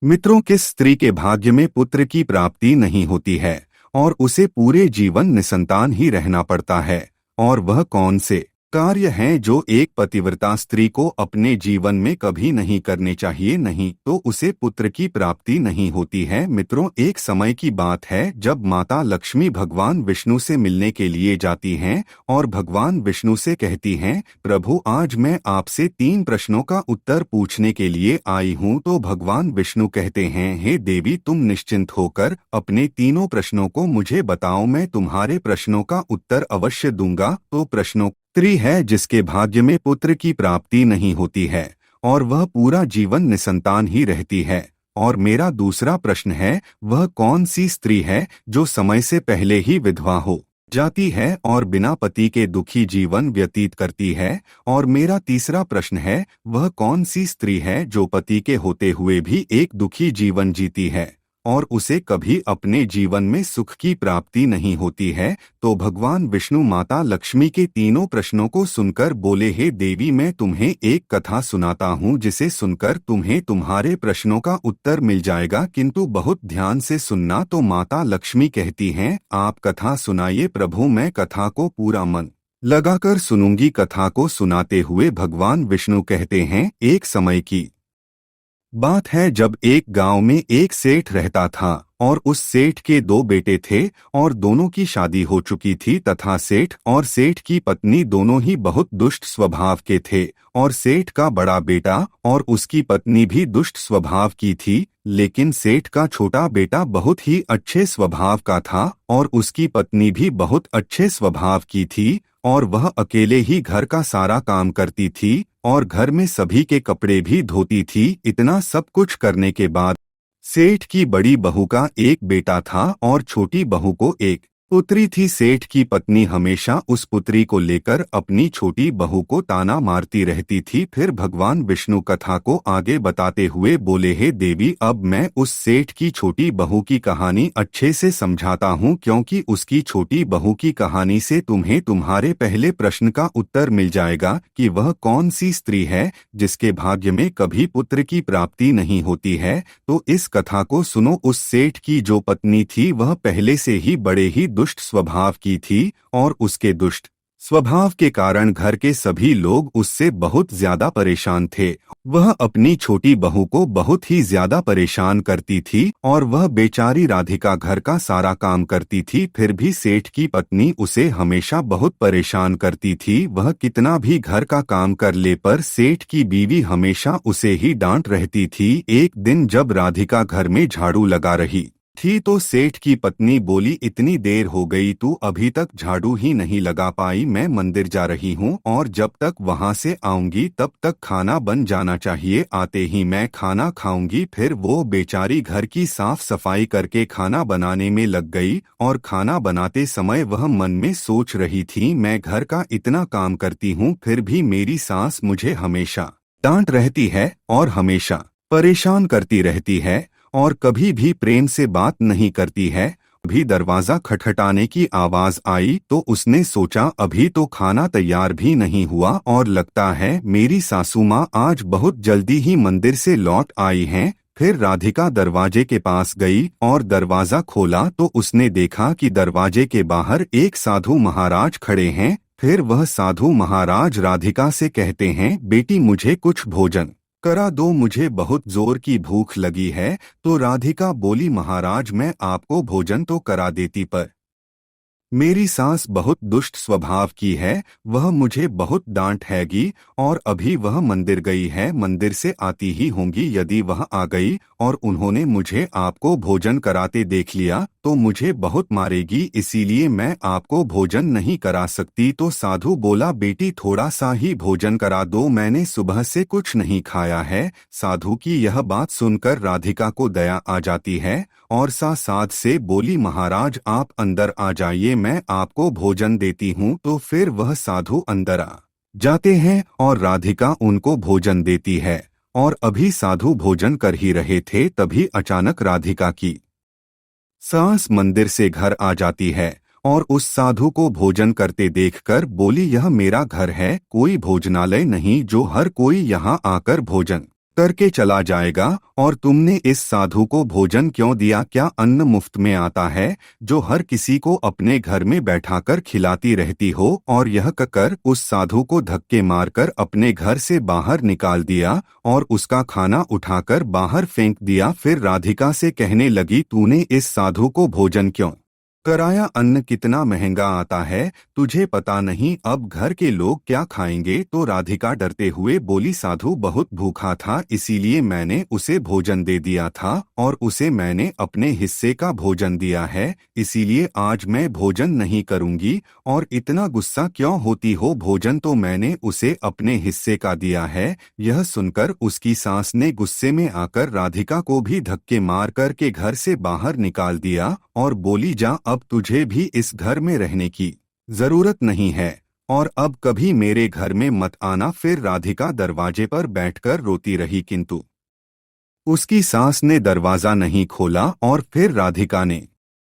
मित्रों, किस स्त्री के भाग्य में पुत्र की प्राप्ति नहीं होती है और उसे पूरे जीवन निसंतान ही रहना पड़ता है? और वह कौन से कार्य हैं जो एक पतिव्रता स्त्री को अपने जीवन में कभी नहीं करने चाहिए, नहीं तो उसे पुत्र की प्राप्ति नहीं होती है? मित्रों, एक समय की बात है जब माता लक्ष्मी भगवान विष्णु से मिलने के लिए जाती हैं और भगवान विष्णु से कहती हैं, प्रभु, आज मैं आपसे 3 प्रश्नों का उत्तर पूछने के लिए आई हूँ। तो भगवान विष्णु कहते हैं, हे देवी, तुम निश्चिंत होकर अपने तीनों प्रश्नों को मुझे बताओ, मैं तुम्हारे प्रश्नों का उत्तर अवश्य दूंगा। तो प्रश्नों स्त्री है जिसके भाग्य में पुत्र की प्राप्ति नहीं होती है और वह पूरा जीवन निसंतान ही रहती है। और मेरा दूसरा प्रश्न है, वह कौन सी स्त्री है जो समय से पहले ही विधवा हो जाती है और बिना पति के दुखी जीवन व्यतीत करती है? और मेरा तीसरा प्रश्न है, वह कौन सी स्त्री है जो पति के होते हुए भी एक दुखी जीवन जीती है और उसे कभी अपने जीवन में सुख की प्राप्ति नहीं होती है? तो भगवान विष्णु माता लक्ष्मी के तीनों प्रश्नों को सुनकर बोले, हे देवी, मैं तुम्हें एक कथा सुनाता हूँ जिसे सुनकर तुम्हें तुम्हारे प्रश्नों का उत्तर मिल जाएगा, किंतु बहुत ध्यान से सुनना। तो माता लक्ष्मी कहती हैं, आप कथा सुनाइए प्रभु, मैं कथा को पूरा मन लगाकर सुनूंगी। कथा को सुनाते हुए भगवान विष्णु कहते हैं, एक समय की बात है जब एक गांव में एक सेठ रहता था और उस सेठ के 2 बेटे थे और दोनों की शादी हो चुकी थी तथा सेठ और सेठ की पत्नी दोनों ही बहुत दुष्ट स्वभाव के थे। और सेठ का बड़ा बेटा और उसकी पत्नी भी दुष्ट स्वभाव की थी, लेकिन सेठ का छोटा बेटा बहुत ही अच्छे स्वभाव का था और उसकी पत्नी भी बहुत अच्छे स्वभाव की थी और वह अकेले ही घर का सारा काम करती थी और घर में सभी के कपड़े भी धोती थी। इतना सब कुछ करने के बाद सेठ की बड़ी बहू का एक बेटा था और छोटी बहू को एक पुत्री थी। सेठ की पत्नी हमेशा उस पुत्री को लेकर अपनी छोटी बहू को ताना मारती रहती थी। फिर भगवान विष्णु कथा को आगे बताते हुए बोले, हे देवी, अब मैं उस सेठ की छोटी बहू की कहानी अच्छे से समझाता हूँ, क्योंकि उसकी छोटी बहू की कहानी से तुम्हें तुम्हारे पहले प्रश्न का उत्तर मिल जाएगा कि वह कौन सी स्त्री है जिसके भाग्य में कभी पुत्र की प्राप्ति नहीं होती है। तो इस कथा को सुनो। उस सेठ की जो पत्नी थी वह पहले से ही बड़े ही दुष्ट स्वभाव की थी और उसके दुष्ट स्वभाव के कारण घर के सभी लोग उससे बहुत ज्यादा परेशान थे। वह अपनी छोटी बहू को बहुत ही ज्यादा परेशान करती थी और वह बेचारी राधिका घर का सारा काम करती थी, फिर भी सेठ की पत्नी उसे हमेशा बहुत परेशान करती थी। वह कितना भी घर का काम कर ले पर सेठ की बीवी हमेशा उसे ही डांट रहती थी। एक दिन जब राधिका घर में झाड़ू लगा रही थी तो सेठ की पत्नी बोली, इतनी देर हो गई, तू अभी तक झाड़ू ही नहीं लगा पाई। मैं मंदिर जा रही हूँ और जब तक वहाँ से आऊंगी तब तक खाना बन जाना चाहिए, आते ही मैं खाना खाऊंगी। फिर वो बेचारी घर की साफ सफाई करके खाना बनाने में लग गई और खाना बनाते समय वह मन में सोच रही थी, मैं घर का इतना काम करती हूँ फिर भी मेरी सास मुझे हमेशा डांट रहती है और हमेशा परेशान करती रहती है और कभी भी प्रेम से बात नहीं करती है। अभी दरवाजा खटखटाने की आवाज आई तो उसने सोचा, अभी तो खाना तैयार भी नहीं हुआ और लगता है मेरी सासू माँ आज बहुत जल्दी ही मंदिर से लौट आई हैं। फिर राधिका दरवाजे के पास गई और दरवाजा खोला तो उसने देखा कि दरवाजे के बाहर एक साधु महाराज खड़े हैं। फिर वह साधु महाराज राधिका से कहते हैं, बेटी, मुझे कुछ भोजन करा दो, मुझे बहुत जोर की भूख लगी है। तो राधिका बोली, महाराज, मैं आपको भोजन तो करा देती, पर मेरी सास बहुत दुष्ट स्वभाव की है, वह मुझे बहुत डांट हैगी और अभी वह मंदिर गई है, मंदिर से आती ही होंगी। यदि वह आ गई और उन्होंने मुझे आपको भोजन कराते देख लिया तो मुझे बहुत मारेगी, इसीलिए मैं आपको भोजन नहीं करा सकती। तो साधु बोला, बेटी, थोड़ा सा ही भोजन करा दो, मैंने सुबह से कुछ नहीं खाया है। साधु की यह बात सुनकर राधिका को दया आ जाती है और साथ से बोली, महाराज, आप अंदर आ जाइए, मैं आपको भोजन देती हूँ। तो फिर वह साधु अंदर आ जाते हैं और राधिका उनको भोजन देती है और अभी साधु भोजन कर ही रहे थे तभी अचानक राधिका की सास मंदिर से घर आ जाती है और उस साधु को भोजन करते देखकर बोली, यह मेरा घर है, कोई भोजनालय नहीं जो हर कोई यहाँ आकर भोजन करके चला जाएगा। और तुमने इस साधु को भोजन क्यों दिया? क्या अन्न मुफ्त में आता है जो हर किसी को अपने घर में बैठाकर खिलाती रहती हो? और यह कहकर उस साधु को धक्के मारकर अपने घर से बाहर निकाल दिया और उसका खाना उठाकर बाहर फेंक दिया। फिर राधिका से कहने लगी, तूने इस साधु को भोजन क्यों कराया? अन्न कितना महंगा आता है, तुझे पता नहीं अब घर के लोग क्या खाएंगे? तो राधिका डरते हुए बोली, साधु बहुत भूखा था इसीलिए मैंने उसे भोजन दे दिया था और उसे मैंने अपने हिस्से का भोजन दिया है, इसीलिए आज मैं भोजन नहीं करूंगी। और इतना गुस्सा क्यों होती हो? भोजन तो मैंने उसे अपने हिस्से का दिया है। यह सुनकर उसकी सास ने गुस्से में आकर राधिका को भी धक्के मार कर के घर से बाहर निकाल दिया और बोली, जा अब तुझे भी इस घर में रहने की जरूरत नहीं है और अब कभी मेरे घर में मत आना। फिर राधिका दरवाजे पर बैठकर रोती रही, किंतु उसकी सास ने दरवाजा नहीं खोला। और फिर राधिका ने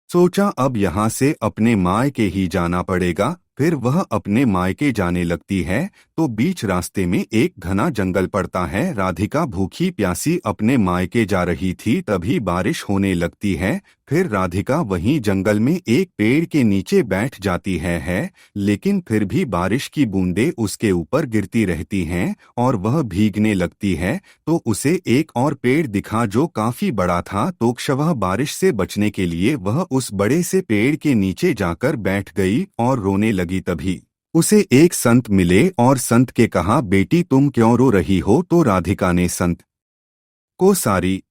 सोचा अब यहाँ से अपने मायके ही जाना पड़ेगा। फिर वह अपने मायके जाने लगती है तो बीच रास्ते में एक घना जंगल पड़ता है। राधिका भूखी प्यासी अपने मायके जा रही थी, तभी बारिश होने लगती है। फिर राधिका वहीं जंगल में एक पेड़ के नीचे बैठ जाती है, लेकिन फिर भी बारिश की बूंदें उसके ऊपर गिरती रहती हैं और वह भीगने लगती है। तो उसे एक और पेड़ दिखा जो काफी बड़ा था, तो वह बारिश से बचने के लिए वह उस बड़े से पेड़ के नीचे जाकर बैठ गई और रोने लगी। तभी उसे एक संत मिले और संत के कहा, बेटी तुम क्यों रो रही हो? तो राधिका ने संत को सारी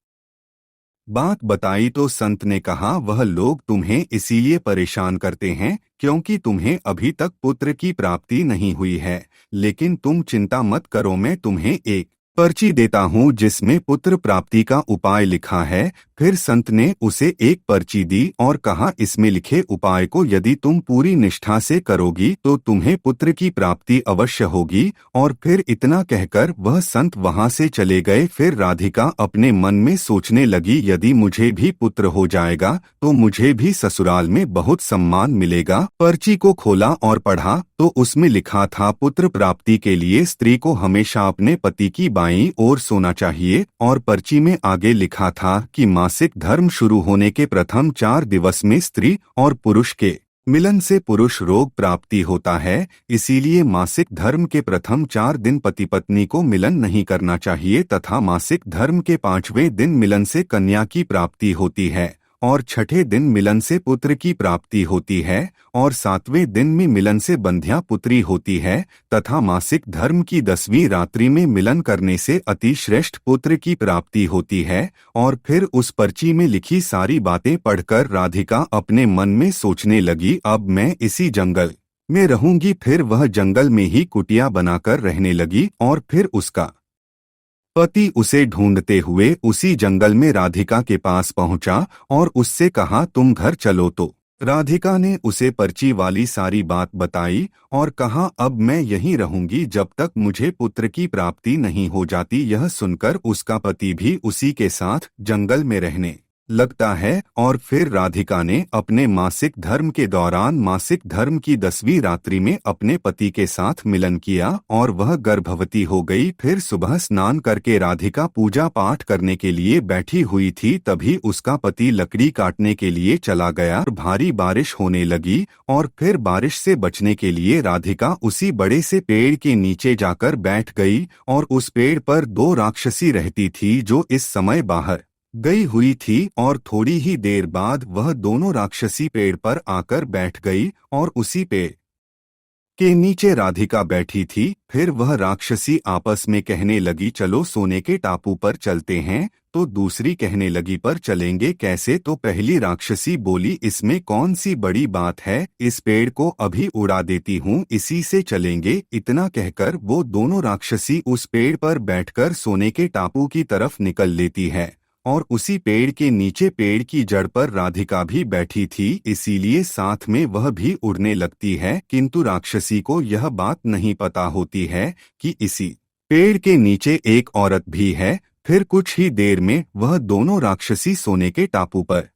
बात बताई तो संत ने कहा, वह लोग तुम्हें इसीलिए परेशान करते हैं क्योंकि तुम्हें अभी तक पुत्र की प्राप्ति नहीं हुई है, लेकिन तुम चिंता मत करो, मैं तुम्हें एक पर्ची देता हूँ जिसमें पुत्र प्राप्ति का उपाय लिखा है। फिर संत ने उसे एक पर्ची दी और कहा, इसमें लिखे उपाय को यदि तुम पूरी निष्ठा से करोगी तो तुम्हें पुत्र की प्राप्ति अवश्य होगी। और फिर इतना कहकर वह संत वहां से चले गए। फिर राधिका अपने मन में सोचने लगी, यदि मुझे भी पुत्र हो जाएगा तो मुझे भी ससुराल में बहुत सम्मान मिलेगा। पर्ची को खोला और पढ़ा तो उसमें लिखा था, पुत्र प्राप्ति के लिए स्त्री को हमेशा अपने पति की बाईं ओर सोना चाहिए। और पर्ची में आगे लिखा था कि मासिक धर्म शुरू होने के प्रथम 4 दिवस में स्त्री और पुरुष के मिलन से पुरुष रोग प्राप्ति होता है, इसीलिए मासिक धर्म के प्रथम 4 दिन पति पत्नी को मिलन नहीं करना चाहिए तथा मासिक धर्म के 5वें दिन मिलन से कन्या की प्राप्ति होती है और 6ठे दिन मिलन से पुत्र की प्राप्ति होती है और 7वें दिन में मिलन से बंध्या पुत्री होती है तथा मासिक धर्म की 10वीं रात्रि में मिलन करने से अति श्रेष्ठ पुत्र की प्राप्ति होती है। और फिर उस पर्ची में लिखी सारी बातें पढ़कर राधिका अपने मन में सोचने लगी, अब मैं इसी जंगल में रहूंगी। फिर वह जंगल में ही कुटिया बनाकर रहने लगी और फिर उसका पति उसे ढूंढते हुए उसी जंगल में राधिका के पास पहुंचा और उससे कहा, तुम घर चलो। तो राधिका ने उसे पर्ची वाली सारी बात बताई और कहा, अब मैं यहीं रहूंगी जब तक मुझे पुत्र की प्राप्ति नहीं हो जाती। यह सुनकर उसका पति भी उसी के साथ जंगल में रहने लगता है। और फिर राधिका ने अपने मासिक धर्म के दौरान मासिक धर्म की 10वीं रात्रि में अपने पति के साथ मिलन किया और वह गर्भवती हो गई। फिर सुबह स्नान करके राधिका पूजा पाठ करने के लिए बैठी हुई थी, तभी उसका पति लकड़ी काटने के लिए चला गया। भारी बारिश होने लगी और फिर बारिश से बचने के लिए राधिका उसी बड़े से पेड़ के नीचे जाकर बैठ गई और उस पेड़ पर 2 राक्षसी रहती थी जो इस समय बाहर गई हुई थी। और थोड़ी ही देर बाद वह दोनों राक्षसी पेड़ पर आकर बैठ गई और उसी पेड़ के नीचे राधिका बैठी थी। फिर वह राक्षसी आपस में कहने लगी, चलो सोने के टापू पर चलते हैं। तो दूसरी कहने लगी, पर चलेंगे कैसे? तो पहली राक्षसी बोली, इसमें कौन सी बड़ी बात है, इस पेड़ को अभी उड़ा देती हूँ, इसी से चलेंगे। इतना कहकर वो दोनों राक्षसी उस पेड़ पर बैठकर सोने के टापू की तरफ निकल लेती है और उसी पेड़ के नीचे पेड़ की जड़ पर राधिका भी बैठी थी, इसीलिए साथ में वह भी उड़ने लगती है। किंतु राक्षसी को यह बात नहीं पता होती है कि इसी पेड़ के नीचे एक औरत भी है। फिर कुछ ही देर में वह दोनों राक्षसी सोने के टापू पर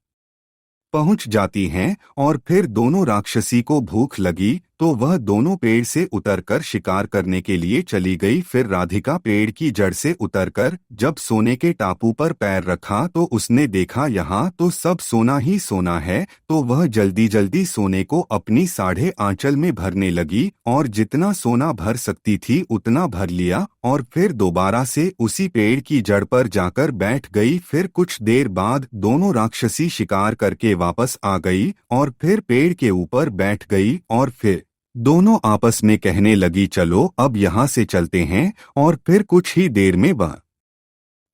पहुंच जाती हैं और फिर दोनों राक्षसी को भूख लगी तो वह दोनों पेड़ से उतरकर शिकार करने के लिए चली गई। फिर राधिका पेड़ की जड़ से उतरकर जब सोने के टापू पर पैर रखा तो उसने देखा यहाँ तो सब सोना ही सोना है। तो वह जल्दी जल्दी सोने को अपनी साढ़े आंचल में भरने लगी और जितना सोना भर सकती थी उतना भर लिया और फिर दोबारा से उसी पेड़ की जड़ पर जाकर बैठ गई। फिर कुछ देर बाद दोनों राक्षसी शिकार करके वापस आ गई और फिर पेड़ के ऊपर बैठ गई और फिर दोनों आपस में कहने लगी चलो अब यहाँ से चलते हैं। और फिर कुछ ही देर में वह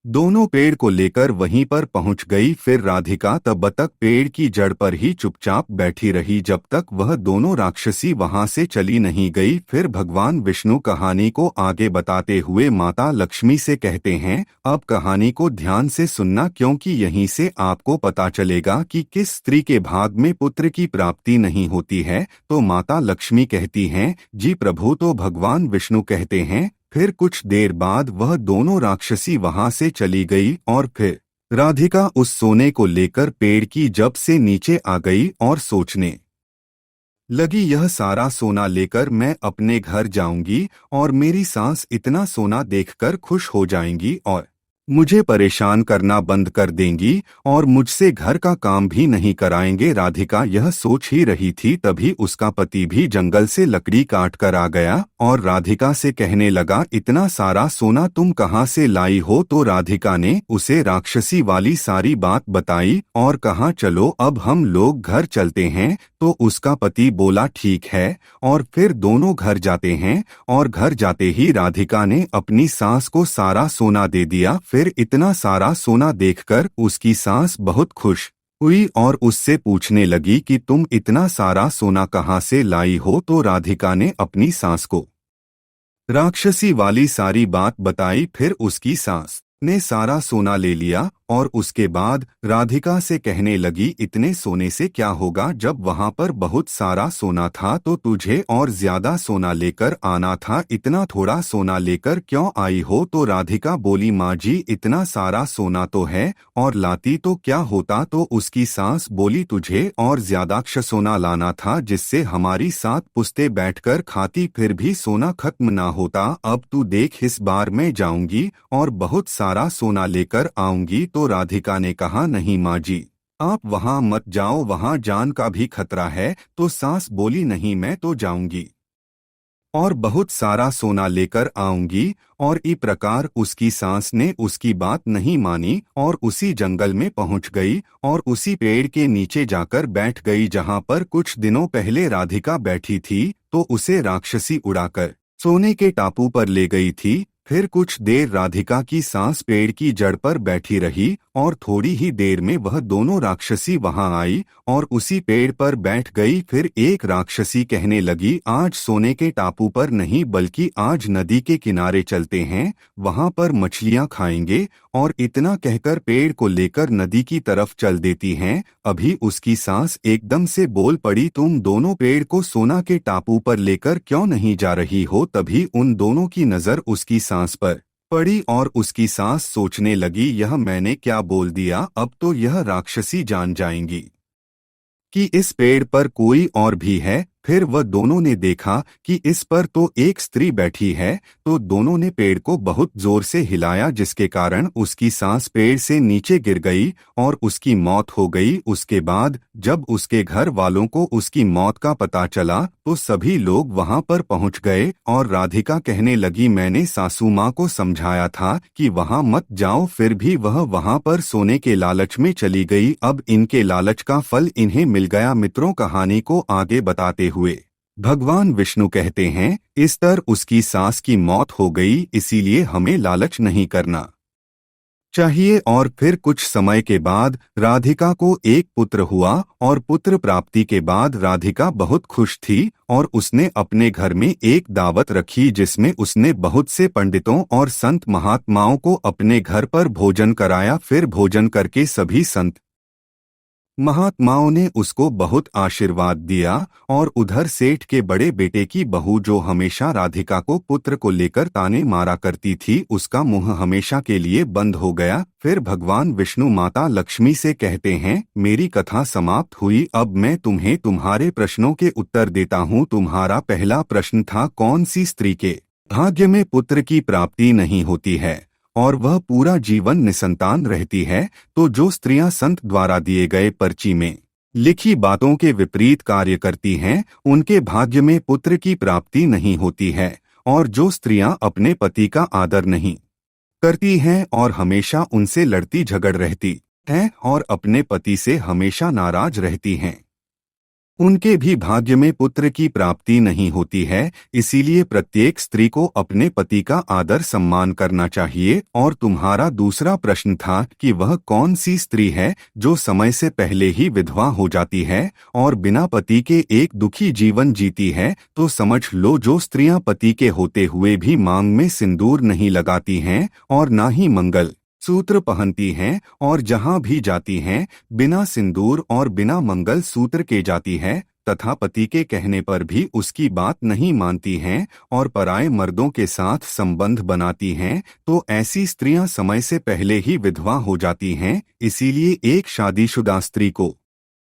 दोनों पेड़ को लेकर वहीं पर पहुंच गई। फिर राधिका तब तक पेड़ की जड़ पर ही चुपचाप बैठी रही जब तक वह दोनों राक्षसी वहां से चली नहीं गई। फिर भगवान विष्णु कहानी को आगे बताते हुए माता लक्ष्मी से कहते हैं अब कहानी को ध्यान से सुनना क्योंकि यहीं से आपको पता चलेगा कि किस स्त्री के भाग में पुत्र की प्राप्ति नहीं होती है। तो माता लक्ष्मी कहती हैं जी प्रभु। तो भगवान विष्णु कहते हैं फिर कुछ देर बाद वह दोनों राक्षसी वहां से चली गई और फिर राधिका उस सोने को लेकर पेड़ की जड़ से नीचे आ गई और सोचने लगी यह सारा सोना लेकर मैं अपने घर जाऊंगी और मेरी सास इतना सोना देखकर खुश हो जाएंगी और मुझे परेशान करना बंद कर देंगी और मुझसे घर का काम भी नहीं कराएंगे। राधिका यह सोच ही रही थी तभी उसका पति भी जंगल से लकड़ी काट कर आ गया और राधिका से कहने लगा इतना सारा सोना तुम कहाँ से लाई हो। तो राधिका ने उसे राक्षसी वाली सारी बात बताई और कहा चलो अब हम लोग घर चलते हैं। तो उसका पति बोला ठीक है और फिर दोनों घर जाते हैं और घर जाते ही राधिका ने अपनी सास को सारा सोना दे दिया। फिर इतना सारा सोना देखकर उसकी सास बहुत खुश हुई और उससे पूछने लगी कि तुम इतना सारा सोना कहाँ से लाई हो। तो राधिका ने अपनी सास को राक्षसी वाली सारी बात बताई। फिर उसकी सास ने सारा सोना ले लिया और उसके बाद राधिका से कहने लगी इतने सोने से क्या होगा जब वहां पर बहुत सारा सोना था तो तुझे और ज्यादा सोना लेकर आना था, इतना थोड़ा सोना लेकर क्यों आई हो। तो राधिका बोली माँ जी इतना सारा सोना तो है और लाती तो क्या होता। तो उसकी सास बोली तुझे और ज्यादा सोना लाना था जिससे हमारी 7 पुश्तें बैठकर खाती फिर भी सोना खत्म ना होता। अब तू देख इस बार मैं जाऊंगी और बहुत सारा सोना लेकर आऊंगी। तो राधिका ने कहा नहीं माँ जी आप वहां मत जाओ, वहां जान का भी खतरा है। तो सास बोली नहीं मैं तो जाऊंगी और बहुत सारा सोना लेकर आऊंगी। और इस प्रकार उसकी सास ने उसकी बात नहीं मानी और उसी जंगल में पहुंच गई और उसी पेड़ के नीचे जाकर बैठ गई जहां पर कुछ दिनों पहले राधिका बैठी थी। तो उसे राक्षसी उड़ाकर सोने के टापू पर ले गई थी। फिर कुछ देर राधिका की सांस पेड़ की जड़ पर बैठी रही और थोड़ी ही देर में वह दोनों राक्षसी वहां आई और उसी पेड़ पर बैठ गई। फिर एक राक्षसी कहने लगी आज सोने के टापू पर नहीं बल्कि आज नदी के किनारे चलते हैं, वहां पर मछलियां खाएंगे। और इतना कहकर पेड़ को लेकर नदी की तरफ चल देती हैं। अभी उसकी सांस एकदम से बोल पड़ी तुम दोनों पेड़ को सोना के टापू पर लेकर क्यों नहीं जा रही हो। तभी उन दोनों की नजर उसकी सांस पर पड़ी और उसकी सांस सोचने लगी यह मैंने क्या बोल दिया, अब तो यह राक्षसी जान जाएंगी कि इस पेड़ पर कोई और भी है। फिर वह दोनों ने देखा कि इस पर तो एक स्त्री बैठी है। तो दोनों ने पेड़ को बहुत जोर से हिलाया जिसके कारण उसकी सांस पेड़ से नीचे गिर गई और उसकी मौत हो गई। उसके बाद जब उसके घर वालों को उसकी मौत का पता चला तो सभी लोग वहां पर पहुंच गए और राधिका कहने लगी मैंने सासू माँ को समझाया था कि वहां मत जाओ, फिर भी वह वहां पर सोने के लालच में चली गई। अब इनके लालच का फल इन्हें मिल गया। मित्रों कहानी को आगे बताते हुए भगवान विष्णु कहते हैं इस तरह उसकी सास की मौत हो गई, इसीलिए हमें लालच नहीं करना चाहिए। और फिर कुछ समय के बाद राधिका को एक पुत्र हुआ और पुत्र प्राप्ति के बाद राधिका बहुत खुश थी और उसने अपने घर में एक दावत रखी जिसमें उसने बहुत से पंडितों और संत महात्माओं को अपने घर पर भोजन कराया। फिर भोजन करके सभी संत महात्माओं ने उसको बहुत आशीर्वाद दिया और उधर सेठ के बड़े बेटे की बहू जो हमेशा राधिका को पुत्र को लेकर ताने मारा करती थी, उसका मुंह हमेशा के लिए बंद हो गया। फिर भगवान विष्णु माता लक्ष्मी से कहते हैं, मेरी कथा समाप्त हुई, अब मैं तुम्हें तुम्हारे प्रश्नों के उत्तर देता हूँ। तुम्हारा पहला प्रश्न था, कौन सी स्त्री के भाग्य में पुत्र की प्राप्ति नहीं होती है और वह पूरा जीवन निसंतान रहती है। तो जो स्त्रियां संत द्वारा दिए गए पर्ची में लिखी बातों के विपरीत कार्य करती हैं, उनके भाग्य में पुत्र की प्राप्ति नहीं होती है। और जो स्त्रियां अपने पति का आदर नहीं करती हैं और हमेशा उनसे लड़ती झगड़ रहती हैं और अपने पति से हमेशा नाराज रहती हैं, उनके भी भाग्य में पुत्र की प्राप्ति नहीं होती है। इसीलिए प्रत्येक स्त्री को अपने पति का आदर सम्मान करना चाहिए। और तुम्हारा दूसरा प्रश्न था कि वह कौन सी स्त्री है जो समय से पहले ही विधवा हो जाती है और बिना पति के एक दुखी जीवन जीती है। तो समझ लो, जो स्त्रियां पति के होते हुए भी मांग में सिंदूर नहीं लगाती हैं और ना ही मंगल सूत्र पहनती हैं और जहां भी जाती हैं बिना सिंदूर और बिना मंगल सूत्र के जाती है, तथा पति के कहने पर भी उसकी बात नहीं मानती हैं और पराये मर्दों के साथ संबंध बनाती हैं, तो ऐसी स्त्रियां समय से पहले ही विधवा हो जाती हैं। इसीलिए एक शादीशुदा स्त्री को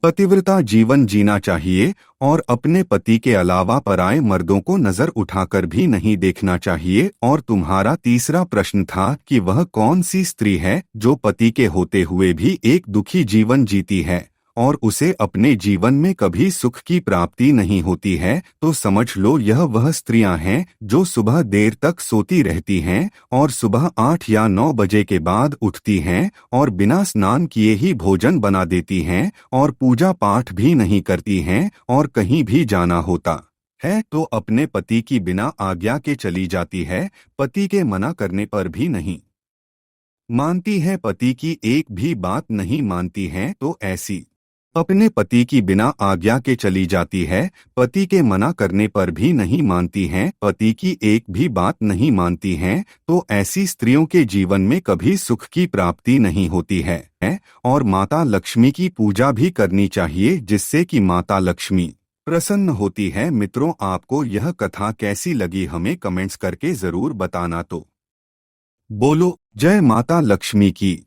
पतिव्रता जीवन जीना चाहिए और अपने पति के अलावा पराये मर्दों को नजर उठाकर भी नहीं देखना चाहिए। और तुम्हारा तीसरा प्रश्न था कि वह कौन सी स्त्री है जो पति के होते हुए भी एक दुखी जीवन जीती है और उसे अपने जीवन में कभी सुख की प्राप्ति नहीं होती है। तो समझ लो, यह वह स्त्रियां हैं जो सुबह देर तक सोती रहती हैं और सुबह 8 या 9 बजे के बाद उठती हैं और बिना स्नान किए ही भोजन बना देती हैं और पूजा पाठ भी नहीं करती हैं और कहीं भी जाना होता है तो अपने पति की बिना आज्ञा के चली जाती है, पति के मना करने पर भी नहीं मानती है, पति की एक भी बात नहीं मानती हैं। तो ऐसी अपने पति की बिना आज्ञा के चली जाती है, पति के मना करने पर भी नहीं मानती हैं, पति की एक भी बात नहीं मानती हैं। तो ऐसी स्त्रियों के जीवन में कभी सुख की प्राप्ति नहीं होती है। और माता लक्ष्मी की पूजा भी करनी चाहिए, जिससे कि माता लक्ष्मी प्रसन्न होती है। मित्रों, आपको यह कथा कैसी लगी हमें कमेंट्स करके जरूर बताना। तो बोलो जय माता लक्ष्मी की।